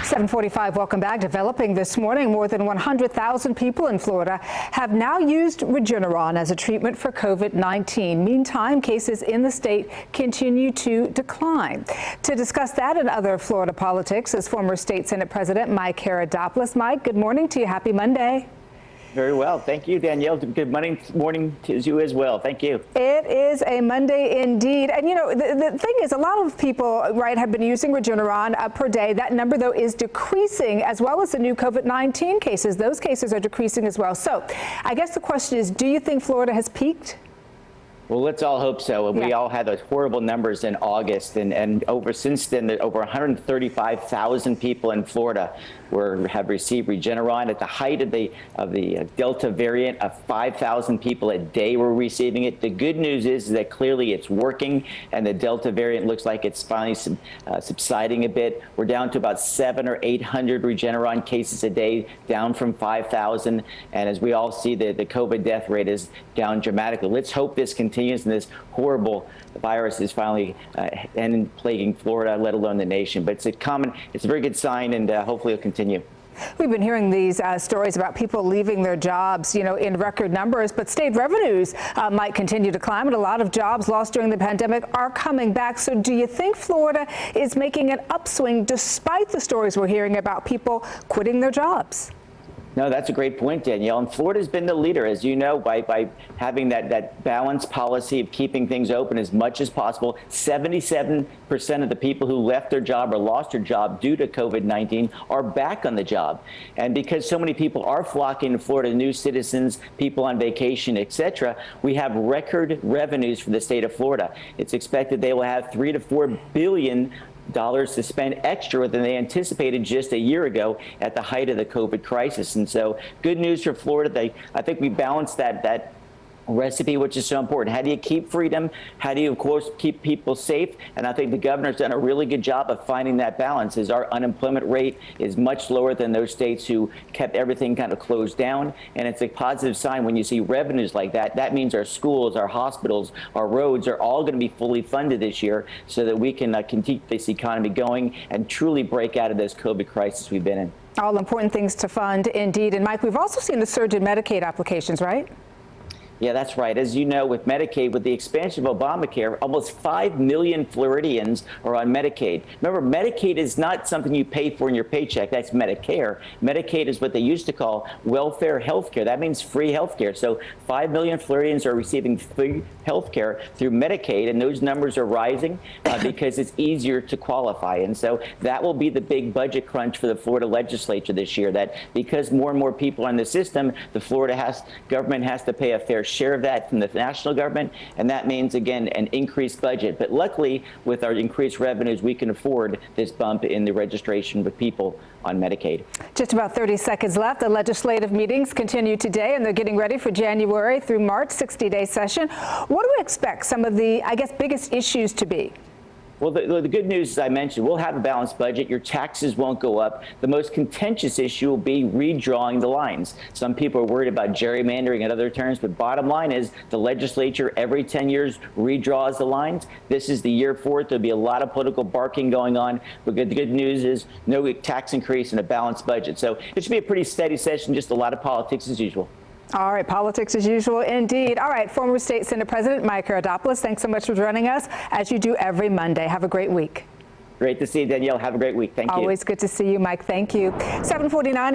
7:45, welcome back. Developing this morning, more than 100,000 people in Florida have now used Regeneron as a treatment for COVID-19. Meantime, cases in the state continue to decline. To discuss that and other Florida politics is former State Senate President Mike Haridopolos. Mike, good morning to you. Happy Monday. Very well. Thank you, Danielle. Good morning to you as well. Thank you. It is a Monday indeed. And, you know, the thing is, a lot of people, right, have been using Regeneron per day. That number, though, is decreasing, as well as the new COVID-19 cases. Those cases are decreasing as well. So I guess the question is, do you think Florida has peaked? Well, let's all hope so. We all had those horrible numbers in August, and since then, over 135,000 people in Florida have received Regeneron. At the height of the Delta variant, of 5,000 people a day were receiving it. The good news is that clearly it's working, and the Delta variant looks like it's finally subsiding a bit. We're down to about 700 or 800 Regeneron cases a day, down from 5,000. And as we all see, the COVID death rate is down dramatically. Let's hope this continues and this horrible virus is finally ending plaguing Florida, let alone the nation. But it's a very good sign, and hopefully it'll continue. We've been hearing these stories about people leaving their jobs, you know, in record numbers, but state revenues might continue to climb, and a lot of jobs lost during the pandemic are coming back. So do you think Florida is making an upswing despite the stories we're hearing about people quitting their jobs? No, that's a great point, Danielle. And Florida's been the leader, as you know, by having that balanced policy of keeping things open as much as possible. 77% of the people who left their job or lost their job due to COVID-19 are back on the job. And because so many people are flocking to Florida, new citizens, people on vacation, etc., we have record revenues for the state of Florida. It's expected they will have $3 to $4 billion to spend extra than they anticipated just a year ago at the height of the COVID crisis. And so good news for Florida. I think we balanced that recipe, which is so important. How do you keep freedom? How do you, of course, keep people safe? And I think the governor's done a really good job of finding that balance, as our unemployment rate is much lower than those states who kept everything kind of closed down. And it's a positive sign when you see revenues like that. That means our schools, our hospitals, our roads are all going to be fully funded this year so that we can keep this economy going and truly break out of this COVID crisis we've been in. All important things to fund, indeed. And Mike, we've also seen a surge in Medicaid applications, right? Yeah, that's right. As you know, with Medicaid, with the expansion of Obamacare, almost 5 million Floridians are on Medicaid. Remember, Medicaid is not something you pay for in your paycheck. That's Medicare. Medicaid is what they used to call welfare health care. That means free health care. So 5 million Floridians are receiving free health care through Medicaid, and those numbers are rising because it's easier to qualify. And so that will be the big budget crunch for the Florida legislature this year, that because more and more people are in the system, the Florida government has to pay a fair share of that from the national government, and that means, again, an increased budget. But luckily, with our increased revenues, we can afford this bump in the registration with people on Medicaid. Just about 30 seconds left. The legislative meetings continue today, and they're getting ready for January through March 60-day session. What do we expect some of the, I guess, biggest issues to be? Well, the good news, as I mentioned, we'll have a balanced budget. Your taxes won't go up. The most contentious issue will be redrawing the lines. Some people are worried about gerrymandering and other terms, but bottom line is the legislature every 10 years redraws the lines. This is the year for it. There'll be a lot of political barking going on, but the good news is no tax increase and a balanced budget. So it should be a pretty steady session, just a lot of politics as usual. All right, politics as usual, indeed. All right, former State Senate President Mike Haridopolos, thanks so much for joining us, as you do every Monday. Have a great week. Great to see you, Danielle. Have a great week. Thank you. Always good to see you, Mike. Thank you. 7:49.